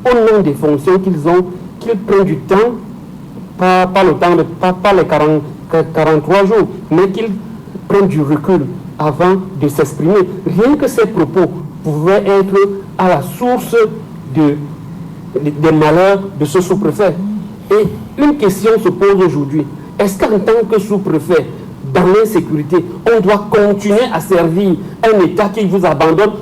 au nom des fonctions qu'ils ont, qu'ils prennent du temps, pas le temps, pas les 43 jours, mais qu'ils prennent du recul avant de s'exprimer. Rien que ces propos pouvaient être à la source des malheurs de ce sous-préfet. Et une question se pose aujourd'hui. Est-ce qu'en tant que sous-préfet, dans l'insécurité, on doit continuer à servir un État qui vous abandonne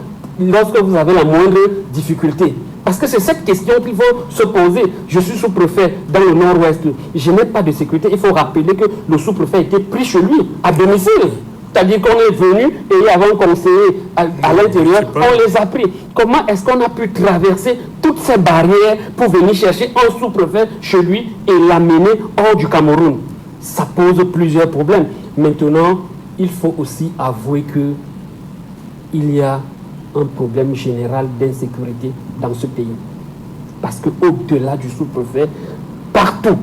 lorsque vous avez la moindre difficulté? Parce que c'est cette question qu'il faut se poser. Je suis sous-préfet dans le nord-ouest. Je n'ai pas de sécurité. Il faut rappeler que le sous-préfet a été pris chez lui, à domicile. C'est-à-dire qu'on est venu et il y avait un conseiller à l'intérieur. On les a pris. Comment est-ce qu'on a pu traverser toutes ces barrières pour venir chercher un sous-préfet chez lui et l'amener hors du Cameroun? Ça pose plusieurs problèmes. Maintenant, il faut aussi avouer qu'il y a un problème général d'insécurité dans ce pays. Parce qu'au-delà du sous-préfet, partout,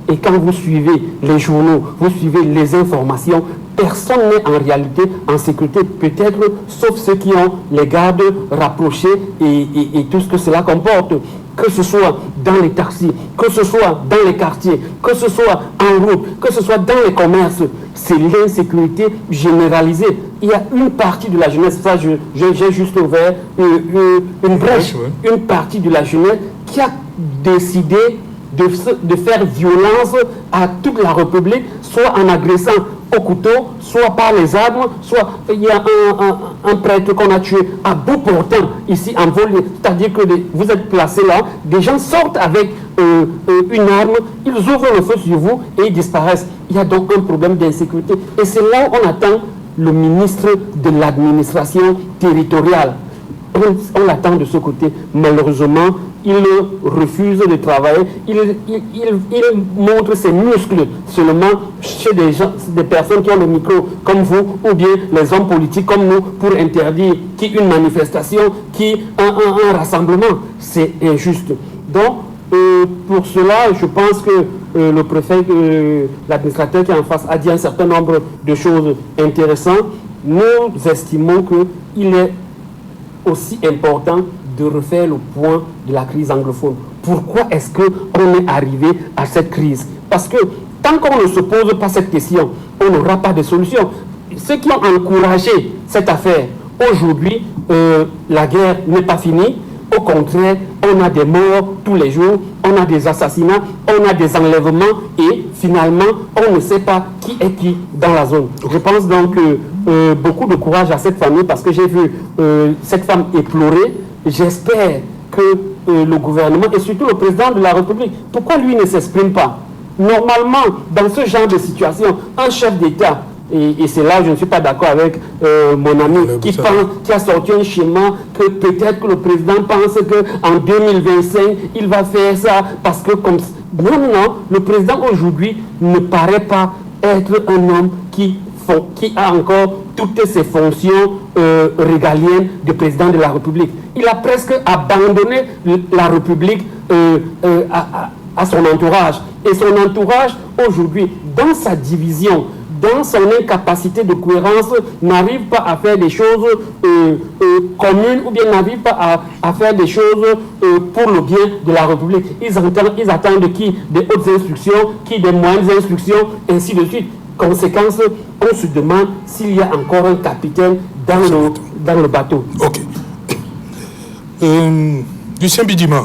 et quand vous suivez les journaux, vous suivez les informations, personne n'est en réalité en sécurité, peut-être sauf ceux qui ont les gardes rapprochés et tout ce que cela comporte. Que ce soit dans les taxis, que ce soit dans les quartiers, que ce soit en route, que ce soit dans les commerces, c'est l'insécurité généralisée. Il y a une partie de la jeunesse, ça j'ai juste ouvert une brèche, une partie de la jeunesse qui a décidé de faire violence à toute la République, soit en agressant au couteau, soit par les armes, soit il y a un prêtre qu'on a tué à bout portant ici en vol, c'est-à-dire que vous êtes placés là, des gens sortent avec une arme, ils ouvrent le feu sur vous et ils disparaissent. Il y a donc un problème d'insécurité et c'est là où on attend le ministre de l'administration territoriale. On l'attend de ce côté. Malheureusement, il refuse de travailler. Il montre ses muscles seulement chez des personnes qui ont le micro comme vous, ou bien les hommes politiques comme nous, pour interdire une manifestation, un rassemblement. C'est injuste. Donc, pour cela, je pense que le préfet, l'administrateur qui est en face, a dit un certain nombre de choses intéressantes. Nous estimons qu'il est aussi important de refaire le point de la crise anglophone. Pourquoi est-ce qu'on est arrivé à cette crise? Parce que tant qu'on ne se pose pas cette question, on n'aura pas de solution. Ceux qui ont encouragé cette affaire, aujourd'hui, la guerre n'est pas finie. Au contraire, on a des morts tous les jours, on a des assassinats, on a des enlèvements et finalement, on ne sait pas qui est qui dans la zone. Je pense donc beaucoup de courage à cette famille parce que j'ai vu cette femme éplorée. J'espère que le gouvernement et surtout le président de la République, pourquoi lui ne s'exprime pas? Normalement, dans ce genre de situation, un chef d'État, et c'est là où je ne suis pas d'accord avec mon ami qui a sorti un schéma que peut-être que le président pense qu'en 2025, il va faire ça parce que comme... Non, le président aujourd'hui ne paraît pas être un homme qui a encore toutes ses fonctions régaliennes de président de la République. Il a presque abandonné la République à son entourage. Et son entourage, aujourd'hui, dans sa division, dans son incapacité de cohérence, n'arrive pas à faire des choses communes ou bien n'arrive pas à faire des choses pour le bien de la République. Ils attendent qui? Des hautes instructions, qui des moyennes instructions, ainsi de suite. Conséquence, on se demande s'il y a encore un capitaine dans le bateau. Ok. Lucien Bidima,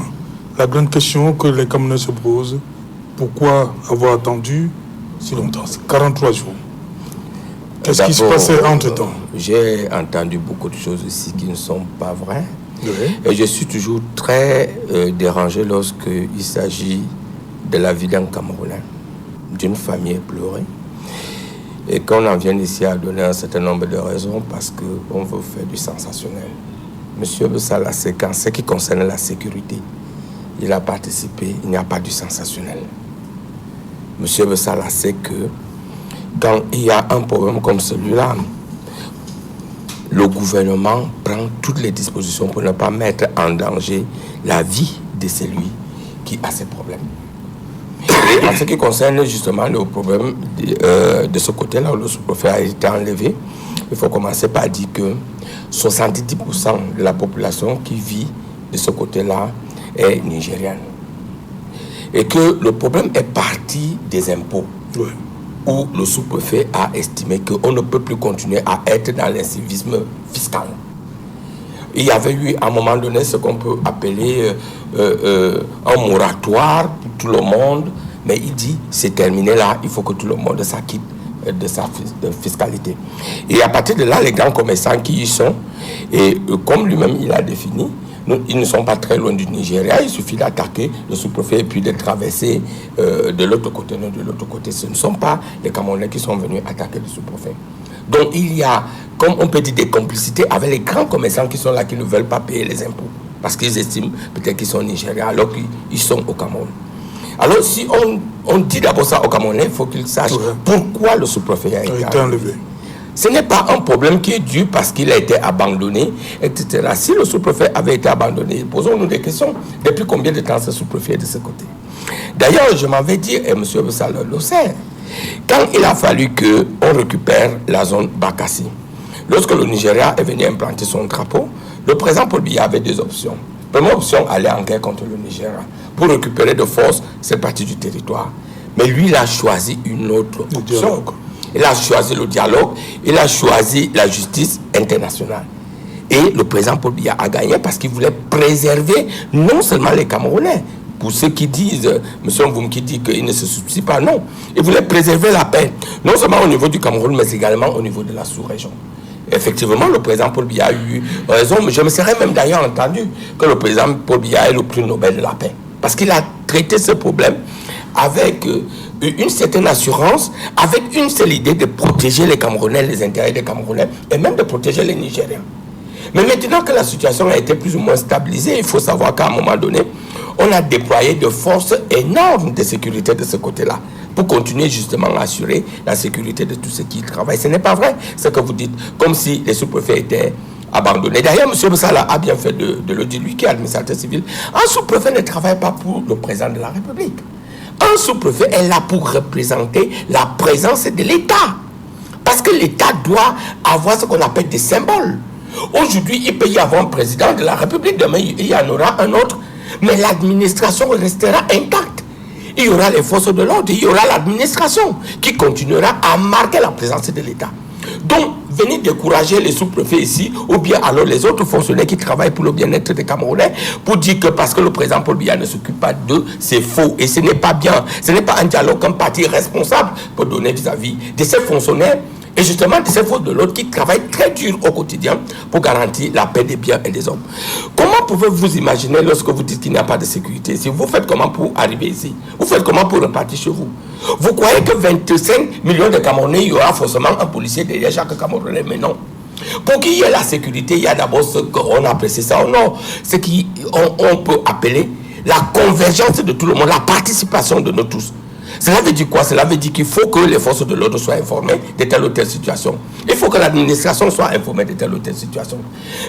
la grande question que les Camerounais se posent, pourquoi avoir attendu si longtemps? 43 jours. Qu'est-ce qui se passait entre-temps? J'ai entendu beaucoup de choses ici qui ne sont pas vraies. Oui. Et je suis toujours très dérangé lorsqu'il s'agit de la vie d'un Camerounais, d'une famille éplorée. Et qu'on en vient ici à donner un certain nombre de raisons parce qu'on veut faire du sensationnel. Monsieur Bessala, c'est qu'en ce qui concerne la sécurité, il a participé, il n'y a pas du sensationnel. Monsieur Bessala sait que quand il y a un problème comme celui-là, le gouvernement prend toutes les dispositions pour ne pas mettre en danger la vie de celui qui a ces problèmes. Et en ce qui concerne justement le problème de ce côté-là, où le sous-préfet a été enlevé, il faut commencer par dire que 70% de la population qui vit de ce côté-là est nigériane. Et que le problème est parti des impôts. Oui. Où le sous-préfet a estimé qu'on ne peut plus continuer à être dans l'incivisme fiscal. Il y avait eu à un moment donné ce qu'on peut appeler un moratoire pour tout le monde, mais il dit c'est terminé là, il faut que tout le monde s'acquitte de sa fiscalité. Et à partir de là, les grands commerçants qui y sont, et comme lui-même il a défini, ils ne sont pas très loin du Nigeria, il suffit d'attaquer le sous-préfet et puis de traverser de l'autre côté. Non, de l'autre côté, ce ne sont pas les Camerounais qui sont venus attaquer le sous-préfet. Donc il y a, comme on peut dire, des complicités avec les grands commerçants qui sont là, qui ne veulent pas payer les impôts, parce qu'ils estiment peut-être qu'ils sont au Nigeria, alors qu'ils sont au Cameroun. Alors si on dit d'abord ça au Camerounais, il faut qu'ils sachent pourquoi le sous-préfet a été enlevé. Ce n'est pas un problème qui est dû parce qu'il a été abandonné, etc. Si le sous-préfet avait été abandonné, posons-nous des questions. Depuis combien de temps ce sous-préfet est de ce côté? D'ailleurs, je m'avais dit, et M. Bessala le sait, quand il a fallu qu'on récupère la zone Bakassi, lorsque le Nigeria est venu implanter son drapeau, le président Paul Biya avait deux options. Première option, aller en guerre contre le Nigeria pour récupérer de force cette partie du territoire. Mais lui, il a choisi une autre option. Il a choisi le dialogue, il a choisi la justice internationale. Et le président Paul Biya a gagné parce qu'il voulait préserver non seulement les Camerounais, pour ceux qui disent, M. Mvoum qui dit qu'il ne se soucie pas, non. Il voulait préserver la paix, non seulement au niveau du Cameroun, mais également au niveau de la sous-région. Effectivement, le président Paul Biya a eu raison, mais je me serais même d'ailleurs entendu que le président Paul Biya est le prix Nobel de la paix. Parce qu'il a traité ce problème avec une certaine assurance, avec une seule idée de protéger les Camerounais, les intérêts des Camerounais, et même de protéger les Nigériens. Mais maintenant que la situation a été plus ou moins stabilisée, il faut savoir qu'à un moment donné, on a déployé de forces énormes de sécurité de ce côté-là, pour continuer justement à assurer la sécurité de tous ceux qui travaillent. Ce n'est pas vrai, ce que vous dites, comme si les sous-préfets étaient abandonnés. D'ailleurs, M. Bessala a bien fait de le dire, lui qui est administrateur civil. Un sous-préfet ne travaille pas pour le président de la République. Un sous-préfet est là pour représenter la présence de l'État. Parce que l'État doit avoir ce qu'on appelle des symboles. Aujourd'hui, il peut y avoir un président de la République, demain il y en aura un autre, mais l'administration restera intacte. Il y aura les forces de l'ordre, il y aura l'administration qui continuera à marquer la présence de l'État. Donc, venez décourager les sous-préfets ici, ou bien alors les autres fonctionnaires qui travaillent pour le bien-être des Camerounais, pour dire que parce que le président Paul Biya ne s'occupe pas d'eux, c'est faux. Et ce n'est pas bien. Ce n'est pas un dialogue qu'un parti responsable peut donner vis-à-vis de ces fonctionnaires et justement de ces forces de l'ordre qui travaillent très dur au quotidien pour garantir la paix des biens et des hommes. Comment pouvez-vous imaginer lorsque vous dites qu'il n'y a pas de sécurité ici? Vous faites comment pour arriver ici? Vous faites comment pour repartir chez vous? Vous croyez que 25 millions de Camerounais, il y aura forcément un policier derrière chaque Camerounais? Mais non. Pour qu'il y ait la sécurité, il y a d'abord ce qu'on appelle ça ou non, ce qu'on peut appeler la convergence de tout le monde, la participation de nous tous. Cela veut dire quoi? Cela veut dire qu'il faut que les forces de l'ordre soient informées de telle ou telle situation. Il faut que l'administration soit informée de telle ou telle situation.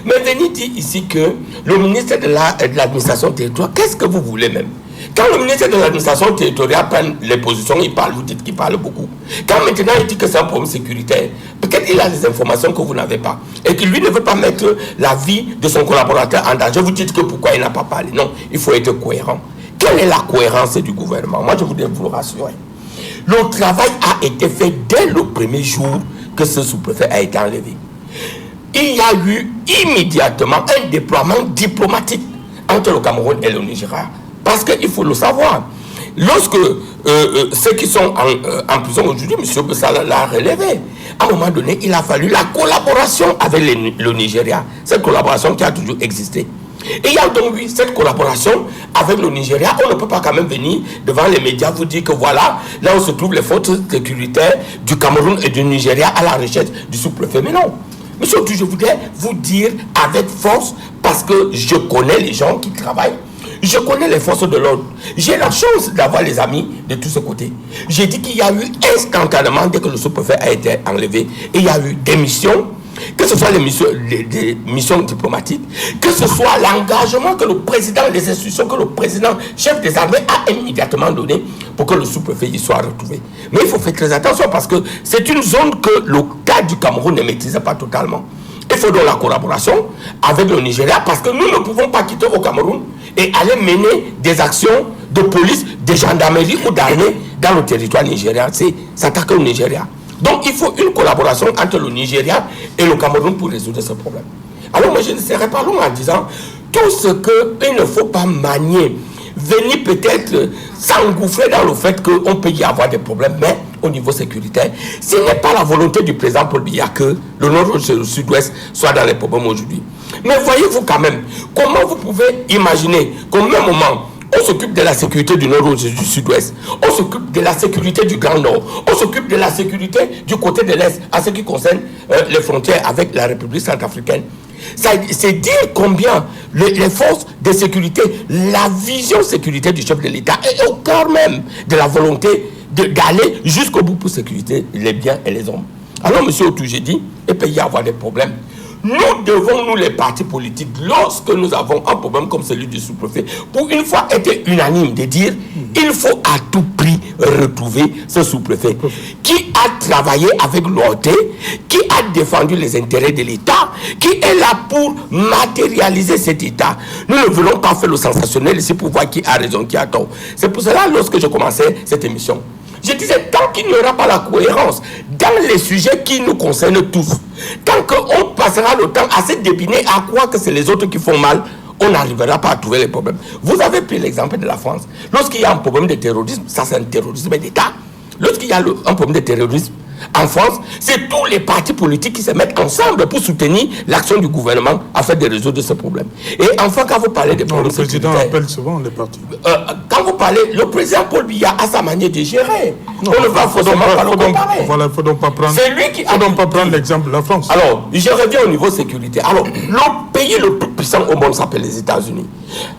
Mais venez dire ici que le ministre de l'administration territoriale, qu'est-ce que vous voulez même? Quand le ministre de l'administration territoriale prend les positions, il parle, vous dites qu'il parle beaucoup. Quand maintenant il dit que c'est un problème sécuritaire, peut-être il a des informations que vous n'avez pas. Et que lui ne veut pas mettre la vie de son collaborateur en danger. Vous dites que pourquoi il n'a pas parlé. Non, il faut être cohérent. Quelle est la cohérence du gouvernement? Moi, je voudrais vous le rassurer. Le travail a été fait dès le premier jour que ce sous-préfet a été enlevé. Il y a eu immédiatement un déploiement diplomatique entre le Cameroun et le Nigeria. Parce qu'il faut le savoir. Lorsque ceux qui sont en prison aujourd'hui, M. Bessala l'a relevé, à un moment donné, il a fallu la collaboration avec le Nigeria. Cette collaboration qui a toujours existé. Et il y a donc eu cette collaboration avec le Nigeria. On ne peut pas quand même venir devant les médias vous dire que voilà, là où se trouvent les forces sécuritaires du Cameroun et du Nigeria à la recherche du sous-préfet. Mais non. Monsieur, je voudrais vous dire avec force, parce que je connais les gens qui travaillent, je connais les forces de l'ordre. J'ai la chance d'avoir les amis de tous ces côtés. J'ai dit qu'il y a eu instantanément, dès que le sous-préfet a été enlevé, et il y a eu des missions, que ce soit des missions diplomatiques, que ce soit l'engagement que le président, les institutions, que le président, chef des armées a immédiatement donné pour que le sous-préfet y soit retrouvé. Mais il faut faire très attention parce que c'est une zone que le cas du Cameroun ne maîtrise pas totalement. Il faut donc la collaboration avec le Nigeria parce que nous ne pouvons pas quitter au Cameroun et aller mener des actions de police, de gendarmerie ou d'armée dans le territoire nigérien. C'est s'attaquer au Nigeria. Donc il faut une collaboration entre le Nigeria et le Cameroun pour résoudre ce problème. Alors moi je ne serai pas long en disant tout ce qu'il ne faut pas manier, venir peut-être s'engouffrer dans le fait qu'on peut y avoir des problèmes, mais au niveau sécuritaire, ce n'est pas la volonté du président Paul Biya que le nord et le sud-ouest soient dans les problèmes aujourd'hui. Mais voyez-vous quand même, comment vous pouvez imaginer qu'au même moment, on s'occupe de la sécurité du nord et du sud-ouest, on s'occupe de la sécurité du Grand Nord, on s'occupe de la sécurité du côté de l'Est, à ce qui concerne les frontières avec la République centrafricaine. C'est dire combien les forces de sécurité, la vision sécurité du chef de l'État est au cœur même de la volonté d'aller jusqu'au bout pour sécuriter les biens et les hommes. Alors, monsieur Otou, j'ai dit, il peut y avoir des problèmes. Nous devons, nous les partis politiques, lorsque nous avons un problème comme celui du sous-préfet, pour une fois être unanime de dire il faut à tout prix retrouver ce sous-préfet qui a travaillé avec l'OT, qui a défendu les intérêts de l'État, qui est là pour matérialiser cet État. Nous ne voulons pas faire le sensationnel ici pour voir qui a raison, qui a tort. C'est pour cela, lorsque je commençais cette émission, je disais, tant qu'il n'y aura pas la cohérence dans les sujets qui nous concernent tous, tant qu'on passera le temps à se débiner, à croire que c'est les autres qui font mal, on n'arrivera pas à trouver les problèmes. Vous avez pris l'exemple de la France. Lorsqu'il y a un problème de terrorisme, ça c'est un terrorisme d'État. Lorsqu'il y a un problème de terrorisme en France, c'est tous les partis politiques qui se mettent ensemble pour soutenir l'action du gouvernement afin de résoudre ce problème. Et enfin, quand vous parlez des problèmes sécuritaires... Le président appelle souvent les partis. Quand vous parlez, le président Paul Biya a sa manière de gérer. Non, on ne va forcément pas le comparer. Voilà, il ne faut donc pas prendre... C'est lui qui a... faut donc pas prendre l'exemple de la France. Alors, je reviens au niveau sécurité. Alors, le pays le plus puissant au monde s'appelle les États-Unis.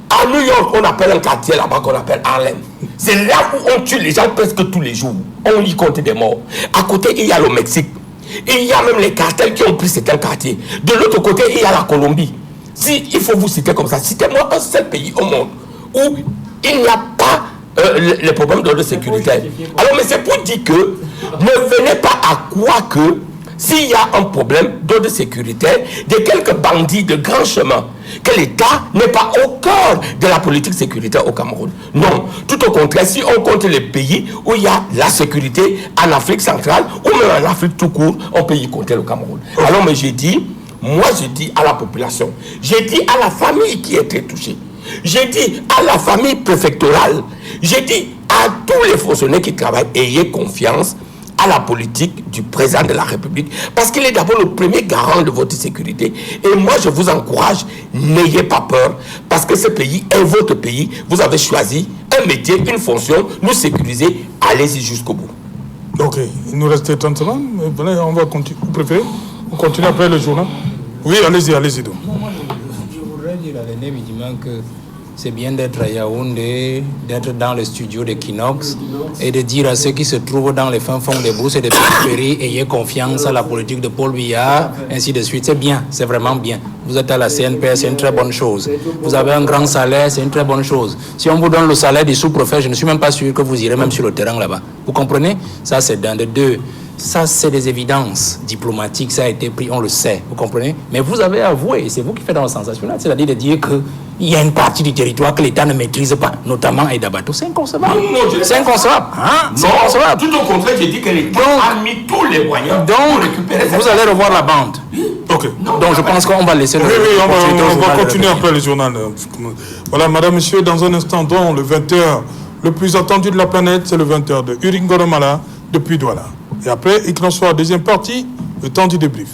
À New York, on appelle un quartier là-bas qu'on appelle Harlem. C'est là où on tue les gens presque tous les jours. On y compte des morts. À côté, il y a le Mexique. Il y a même les cartels qui ont pris certains quartiers. De l'autre côté, il y a la Colombie. Si il faut vous citer comme ça, citez-moi un seul pays au monde où il n'y a pas les problèmes d'ordre sécuritaire. Alors, mais c'est pour dire que ne venez pas à croire que s'il y a un problème d'ordre sécuritaire, de quelques bandits de grand chemin, que l'État n'est pas au cœur de la politique sécuritaire au Cameroun. Non, tout au contraire, si on compte les pays où il y a la sécurité en Afrique centrale ou même en Afrique tout court, on peut y compter le Cameroun. Alors, mais j'ai dit à la population, j'ai dit à la famille qui était touchée, j'ai dit à la famille préfectorale, j'ai dit à tous les fonctionnaires qui travaillent, ayez confiance à la politique du président de la République, parce qu'il est d'abord le premier garant de votre sécurité. Et moi, je vous encourage, n'ayez pas peur, parce que ce pays est votre pays. Vous avez choisi un métier, une fonction, nous sécuriser, allez-y jusqu'au bout. Ok, il nous reste 30 secondes. Venez, on va continuer. Vous préférez? On continue après le journal? Oui, allez-y. Donc. Je voudrais dire à l'aîné Midimant que c'est bien d'être à Yaoundé, d'être dans le studio de Kinox et de dire à ceux qui se trouvent dans les fins fonds des brousses et des périphéries, ayez confiance à la politique de Paul Biya, ainsi de suite. C'est bien, c'est vraiment bien. Vous êtes à la CNPS, c'est une très bonne chose. Vous avez un grand salaire, c'est une très bonne chose. Si on vous donne le salaire du sous-préfet, je ne suis même pas sûr que vous irez même sur le terrain là-bas. Vous comprenez? Ça, c'est d'un des deux. Ça, c'est des évidences diplomatiques, ça a été pris, on le sait, vous comprenez? Mais vous avez avoué, et c'est vous qui faites dans le sensationnel, c'est-à-dire de dire qu'il y a une partie du territoire que l'État ne maîtrise pas, notamment Aïdabato. C'est inconcevable. C'est inconcevable. Hein? C'est inconcevable. Tout au contraire, j'ai dit que l'État a mis tous les moyens pour récupérer vous allez revoir la bande. Ok. Donc je pense qu'on va laisser Oui, on va continuer après le journal. Voilà, madame, monsieur, dans un instant, donc, le 20h, le plus attendu de la planète, c'est le 20h de Uringoromala depuis Douala. Et après, il en soit deuxième partie, le temps du débrief.